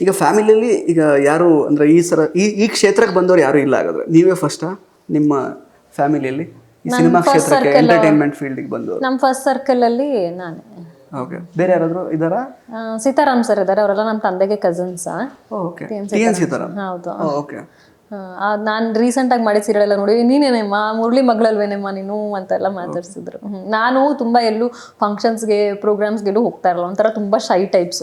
ಈಗ ಫ್ಯಾಮಿಲಿಯಲ್ಲಿ ಈಗ ಯಾರು ಅಂದರೆ ಈ ಕ್ಷೇತ್ರಕ್ಕೆ ಬಂದವರು ಯಾರು ಇಲ್ಲ ಹಾಗಾದ್ರೆ ನೀವೇ ಫಸ್ಟಾ ನಿಮ್ಮ ಫ್ಯಾಮಿಲಿಯಲ್ಲಿ ಈ ಸಿನಿಮಾ ಕ್ಷೇತ್ರಕ್ಕೆ ಎಂಟರ್ಟೈನ್ಮೆಂಟ್ ಫೀಲ್ಡಿಗೆ ಬಂದವರು? ನಮ್ಮ ಫಸ್ಟ್ ಸರ್ಕಲಲ್ಲಿ ನಾನೇ. ಓಕೆ, ಬೇರೆ ಯಾರಾದರೂ ಇದ್ದಾರಾ? ಸೀತಾರಾಮ್ ಸರ್ ಇದ್ದಾರೆ, ಅವರೆಲ್ಲ ನಮ್ಮ ತಂದೆಗೆ cousins. Okay, T N Sitaram. ಹೌದು. ಓಕೆ. ನಾನು ರೀಸೆಂಟಾಗಿ ಮಾಡಿದ ಸೀರಿಯಲ್ ಎಲ್ಲ ನೋಡಿ, ನೀನೇನೇಮ್ಮ ಮುರಳಿ ಮಗಳಲ್ವೇನೇಮ್ಮ ನೀನು ಅಂತೆಲ್ಲ ಮಾತಾಡ್ಸಿದ್ರು. ನಾನು ತುಂಬ ಎಲ್ಲೂ ಫಂಕ್ಷನ್ಸ್ಗೆ ಪ್ರೋಗ್ರಾಮ್ಸ್ಗೆಲ್ಲೂ ಹೋಗ್ತಾ ಇರಲ್ಲ, ಒಂಥರ ತುಂಬ ಶೈ ಟೈಪ್ಸ್.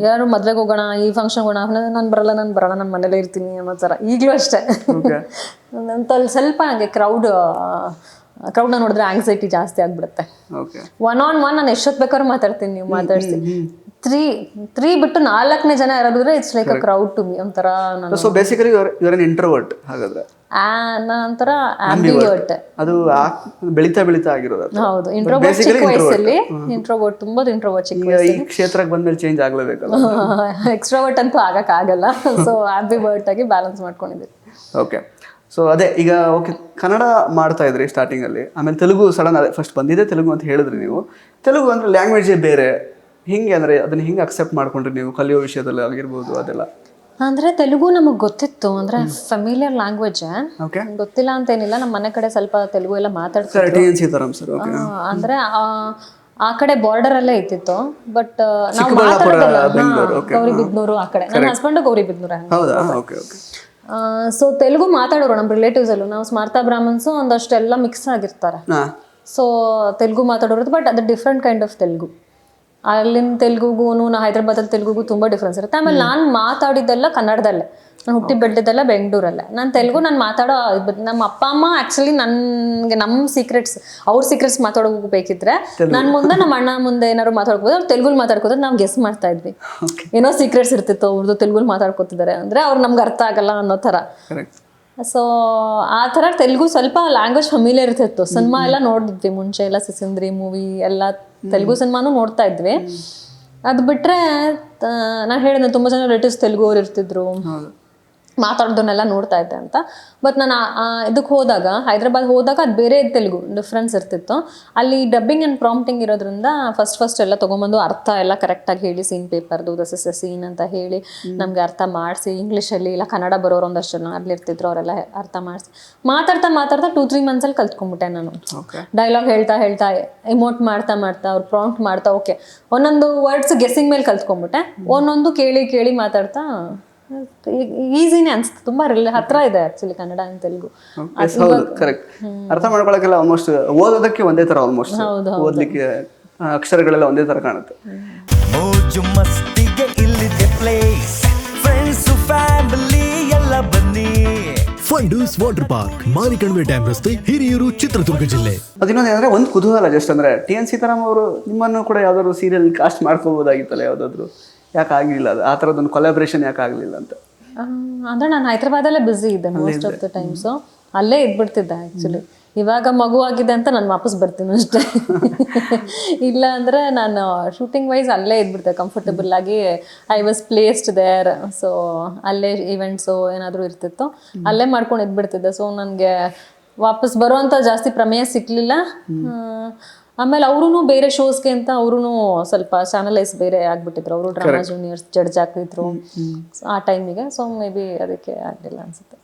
ಯಾರು ಮದ್ವೆಗೆ ಹೋಗೋಣ, ಈ ಫಂಕ್ಷನ್ ಹೋಗೋಣ, ನಾನು ಬರಲ್ಲ ನಾನು ಮನೇಲೇ ಇರ್ತೀನಿ ಅನ್ನೋ ಥರ. ಈಗಲೂ ಅಷ್ಟೇ. ನಂತ ಸ್ವಲ್ಪ ಹಂಗೆ ಕ್ರೌಡ್ನ ನೋಡಿದ್ರೆ ಆಂಗ್ಸೈಟಿ ಜಾಸ್ತಿ ಆಗ್ಬಿಡುತ್ತೆ. ಒನ್ ಆನ್ ಒನ್ ನಾನು ಎಷ್ಟೊತ್ತು ಬೇಕಾದ್ರೂ ಮಾತಾಡ್ತೀನಿ, ನೀವು ಮಾತಾಡ್ಸಿ. ತ್ರೀ ಬಿಟ್ಟು 4ನೇ ಜನ ಯಾರಾದ್ರೆ it's like a crowd to me. ಒಂಥರ so basically you are an introvert ಹಾಗಾದ್ರೆ? ನಾನೊಂಥರ ಆಂಬಿವರ್ಟ್. ಅದು ಬೆಳಿತಾ ಆಗಿರೋದು. ಹೌದು, ಇಂಟ್ರೋವರ್ಟ್ ಚಿಕ್ಕ ವಯಸ್ಸಲ್ಲಿ ಇಂಟ್ರೋವರ್ಟ್, ತುಂಬಾ ಇಂಟ್ರೋವರ್ಟ್ ಚಿಕ್ಕ ವಯಸ್ಸಲ್ಲಿ. ಈ ಕ್ಷೇತ್ರಕ್ಕೆ ಬಂದ್ಮೇಲೆ ಚೇಂಜ್ ಆಗ್ಲೇಬೇಕಲ್ಲ? ಎಕ್ಸ್ಟ್ರೋವರ್ಟ್ ಅಂತೂ ಆಗಕ್ಕಾಗಲ್ಲ. ಸೊ ಆಂಬಿವರ್ಟ್ ಆಗಿ ಬ್ಯಾಲೆನ್ಸ್ ಮಾಡ್ಕೊಂಡಿದ್ದೀವಿ. ಓಕೆ, ಸೊ ಅದೇ ಈಗ ಓಕೆ, ಕನ್ನಡ ಮಾಡ್ತಾ ಇದ್ರಿ ಸ್ಟಾರ್ಟಿಂಗಲ್ಲಿ, ಆಮೇಲೆ ತೆಲುಗು ಸಡನ್ ಅದೇ ಫಸ್ಟ್ ಬಂದಿದೆ ತೆಲುಗು ಅಂತ ಹೇಳಿದ್ರಿ ನೀವು. ತೆಲುಗು ಅಂದರೆ ಲ್ಯಾಂಗ್ವೇಜೇ ಬೇರೆ, ಹಿಂಗೆ ಅಂದರೆ ಅದನ್ನ ಹಿಂಗೆ ಅಕ್ಸೆಪ್ಟ್ ಮಾಡ್ಕೊಂಡ್ರಿ ನೀವು ಕಲಿಯೋ ವಿಷಯದಲ್ಲಿ ಆಗಿರ್ಬೋದು ಅದೆಲ್ಲ? ಅಂದರೆ ತೆಲುಗು ನಮಗೆ ಗೊತ್ತಿತ್ತು, ಅಂದರೆ ಫೆಮಿಲಿಯರ್ ಲ್ಯಾಂಗ್ವೇಜ್. ಓಕೆ, ಗೊತ್ತಿಲ್ಲ ಅಂತೇನಿಲ್ಲ, ನಮ್ಮ ಮನೆ ಕಡೆ ಸ್ವಲ್ಪ ತೆಲುಗು ಎಲ್ಲ ಮಾತಾಡ್ತಾರೆ. T N Sitaram sir. Okay, ಅಂದರೆ ಆ ಕಡೆ ಬಾರ್ಡರ್ ಅಲ್ಲೇ ಇತ್ತಿತ್ತು. ಬಟ್ ನಾವು ಮಾತಾಡೋದಲ್ಲ ಗೌರಿಬಿದ್ನೂರು ಆ ಕಡೆ. ನನ್ನ ಹಸ್ಬೆಂಡು ಗೌರಿಬಿದ್ನೂರು. ಹೌದಾ? Okay okay. ಸೊ ತೆಲುಗು ಮಾತಾಡೋರು ನಮ್ಮ ರಿಲೇಟಿವ್ಸ್ ಅಲ್ಲೂ. ನಾವು ಸ್ಮಾರ್ತಾ ಬ್ರಾಹ್ಮಣ್ಸು ಒಂದಷ್ಟೆಲ್ಲ ಮಿಕ್ಸ್ ಆಗಿರ್ತಾರೆ. ಸೊ ತೆಲುಗು ಮಾತಾಡೋರು, ಬಟ್ ಅದು ಡಿಫ್ರೆಂಟ್ ಕೈಂಡ್ ಆಫ್ ತೆಲುಗು. ಅಲ್ಲಿನ ತೆಲುಗುಗೂ ಹೈದ್ರಾಬಾದಲ್ಲಿ ತೆಲುಗುಗೂ ತುಂಬ ಡಿಫ್ರೆನ್ಸ್ ಇರುತ್ತೆ. ಆಮೇಲೆ ನಾನು ಮಾತಾಡಿದ್ದೆಲ್ಲ ಕನ್ನಡದಲ್ಲೇ, ನಾನು ಹುಟ್ಟಿ ಬೆಳೆದಿದ್ದೆಲ್ಲ ಬೆಂಗಳೂರಲ್ಲೇ. ನಾನು ತೆಲುಗು ನಾನು ಮಾತಾಡೋ ನಮ್ಮ ಅಪ್ಪ ಅಮ್ಮ ಆ್ಯಕ್ಚುಲಿ ನನಗೆ ನಮ್ಮ ಸೀಕ್ರೆಟ್ಸ್, ಅವ್ರ ಸೀಕ್ರೆಟ್ಸ್ ಮಾತಾಡೋಬೇಕಿದ್ರೆ ನನ್ನ ಮುಂದೆ ನಮ್ಮ ಅಣ್ಣ ಮುಂದೆ ಏನಾದ್ರು ಮಾತಾಡ್ಬೋದು, ಅವ್ರು ತೆಲುಗಲ್ಲಿ ಮಾತಾಡ್ಕೋದ್ರೆ ನಾವು ಗೆಸ್ ಮಾಡ್ತಾ ಇದ್ವಿ. ಏನೋ ಸೀಕ್ರೆಟ್ಸ್ ಇರ್ತಿತ್ತು ಅವ್ರದ್ದು, ತೆಲುಗಲ್ಲಿ ಮಾತಾಡ್ಕೋತಿದ್ದಾರೆ ಅಂದರೆ ಅವ್ರು ನಮ್ಗೆ ಅರ್ಥ ಆಗಲ್ಲ ಅನ್ನೋ ಥರ. ಸೊ ಆ ಥರ ತೆಲುಗು ಸ್ವಲ್ಪ ಲ್ಯಾಂಗ್ವೇಜ್ ಫೆಮಿಲಿಯರ್ ಇರ್ತಿತ್ತು. ಸಿನಿಮಾ ಎಲ್ಲ ನೋಡಿದ್ವಿ ಮುಂಚೆ ಎಲ್ಲ, ಸಿಸಿಂದ್ರಿ ಮೂವಿ ಎಲ್ಲ ತೆಲುಗು ಸಿನಿಮಾನು ನೋಡ್ತಾ ಇದ್ವಿ. ಅದು ಬಿಟ್ಟರೆ ನಾನು ಹೇಳಿದೆ ತುಂಬ ಜನ ರಿಲೇಟಿವ್ಸ್ ತೆಲುಗು ಅವ್ರು ಇರ್ತಿದ್ರು, ಮಾತಾಡೋದನ್ನೆಲ್ಲ ನೋಡ್ತಾ ಇದ್ದೆ ಅಂತ. ಬಟ್ ನಾನು ಇದಕ್ಕೆ ಹೋದಾಗ, ಹೈದ್ರಾಬಾದ್ ಹೋದಾಗ ಅದು ಬೇರೆ ತೆಲುಗು ಡಿಫ್ರೆನ್ಸ್ ಇರ್ತಿತ್ತು. ಅಲ್ಲಿ ಡಬ್ಬಿಂಗ್ ಆ್ಯಂಡ್ ಪ್ರಾಂಪ್ಟಿಂಗ್ ಇರೋದ್ರಿಂದ ಫಸ್ಟ್ ಎಲ್ಲ ತೊಗೊಂಬಂದು ಅರ್ಥ ಎಲ್ಲ ಕರೆಕ್ಟಾಗಿ ಹೇಳಿ, ಸೀನ್ ಪೇಪರ್ದು ದಸ್ ಇಸ್ ಎ ಸೀನ್ ಅಂತ ಹೇಳಿ ನಮಗೆ ಅರ್ಥ ಮಾಡಿಸಿ, ಇಂಗ್ಲೀಷಲ್ಲಿ ಇಲ್ಲ ಕನ್ನಡ ಬರೋರು ಒಂದಷ್ಟು ಜನ ಅಲ್ಲಿರ್ತಿದ್ರು, ಅವರೆಲ್ಲ ಅರ್ಥ ಮಾಡಿಸಿ ಮಾತಾಡ್ತಾ 2-3 ಮಂತ್ಸಲ್ಲಿ ಕಲ್ತ್ಕೊಂಡ್ಬಿಟ್ಟೆ ನಾನು. ಡೈಲಾಗ್ ಹೇಳ್ತಾ ಇಮೋಟ್ ಮಾಡ್ತಾ ಅವ್ರು ಪ್ರಾಂಪ್ಟ್ ಮಾಡ್ತಾ ಓಕೆ ಒಂದೊಂದು ವರ್ಡ್ಸ್ ಗೆಸ್ಸಿಂಗ್ ಮೇಲೆ ಕಲ್ತ್ಕೊಂಡ್ಬಿಟ್ಟೆ. ಒಂದೊಂದು ಕೇಳಿ ಮಾತಾಡ್ತಾ ಈಸಿನೇ ಅನ್ಸುತ್ತೆ. ತುಂಬಾ ಹತ್ರ ಇದೆ actually Kannada and Telugu. Correct, ಅರ್ಥ ಮಾಡ್ಕೊಳಕ್ಕೆಲ್ಲ ಆಲ್ಮೋಸ್ಟ್ ಓದೋದಕ್ಕೆ ಒಂದೇ ತರ, ಆಲ್ಮೋಸ್ಟ್ ಓದ್ಲಿಕ್ಕೆ ಅಕ್ಷರಗಳೆಲ್ಲ ಒಂದೇ ತರ ಕಾಣುತ್ತೆ. ಮೋಜು ಮಸ್ತಿಗೆ ಇಲ್ಲಿದೆ ಪ್ಲೇಸ್, ಫ್ರೆಂಡ್ಸ್ ಫ್ಯಾಮಿಲಿ ಎಲ್ಲ ಬನ್ನಿ. Fundoos water park, Marikanive dam ರಸ್ತೆ, ಹಿರಿಯೂರು, ಚಿತ್ರದುರ್ಗ ಜಿಲ್ಲೆ. ಅದಿನ್ನೊಂದು ಏನಂದ್ರೆ ಒಂದು ಕುತೂಹಲ ಜಸ್ಟ್ ಅಂದ್ರೆ, ಟಿ ಎನ್ ಸೀತಾರಾಮ್ ಅವರು ನಿಮ್ಮನ್ನು ಕೂಡ ಯಾವ್ದಾದ್ರು ಸೀರಿಯಲ್ ಕಾಸ್ಟ್ ಮಾಡ್ಕೋಬಹುದಾಗಿತ್ತಲ್ಲ ಯಾವ್ದಾದ್ರು, ಯಾಕೆ ಆಗಲಿಲ್ಲ? ಅದು ಆ ಥರದೊಂದು ಕೊಲಾಬ್ರೇಷನ್ ಯಾಕೆ ಆಗಲಿಲ್ಲ ಅಂತ? ಅಂದರೆ ನಾನು ಹೈದ್ರಾಬಾದಲ್ಲೇ ಬ್ಯುಸಿ ಇದ್ದೆ ಮೋಸ್ಟ್ ಆಫ್ ದ ಟೈಮ್ಸು, ಅಲ್ಲೇ ಇದ್ಬಿಡ್ತಿದ್ದೆ ಆ್ಯಕ್ಚುಲಿ. ಇವಾಗ ಮಗು ಆಗಿದೆ ಅಂತ ನಾನು ವಾಪಸ್ ಬರ್ತೀನಿ ಅಷ್ಟೇ. ಇಲ್ಲ ಅಂದರೆ ನಾನು ಶೂಟಿಂಗ್ ವೈಸ್ ಅಲ್ಲೇ ಇದ್ಬಿಡ್ತೆ ಕಂಫರ್ಟಬಲ್ ಆಗಿ. I was placed there. So ಅಲ್ಲೇ ಈವೆಂಟ್ಸು ಏನಾದರೂ ಇರ್ತಿತ್ತು, ಅಲ್ಲೇ ಮಾಡ್ಕೊಂಡು ಇದ್ಬಿಡ್ತಿದ್ದೆ. ಸೊ ನನಗೆ ವಾಪಸ್ ಬರೋವಂಥ ಜಾಸ್ತಿ ಪ್ರಮೇಯ ಸಿಕ್ಕಲಿಲ್ಲ. ಆಮೇಲೆ ಅವರು ಬೇರೆ ಶೋಸ್ಗೆ ಅಂತ ಅವರು ಸ್ವಲ್ಪ ಚಾನಲೈಸ್ ಬೇರೆ ಆಗ್ಬಿಟ್ಟಿದ್ರು. ಅವರು ಡ್ರಾಮಾ ಜೂನಿಯರ್ಸ್ ಜಡ್ಜ್ ಆಗ್ತಿದ್ರು ಆ ಟೈಮಿಗೆ. ಸೊ ಮೇ ಬಿ ಅದಕ್ಕೆ ಆಗಲಿಲ್ಲ ಅನ್ಸುತ್ತೆ.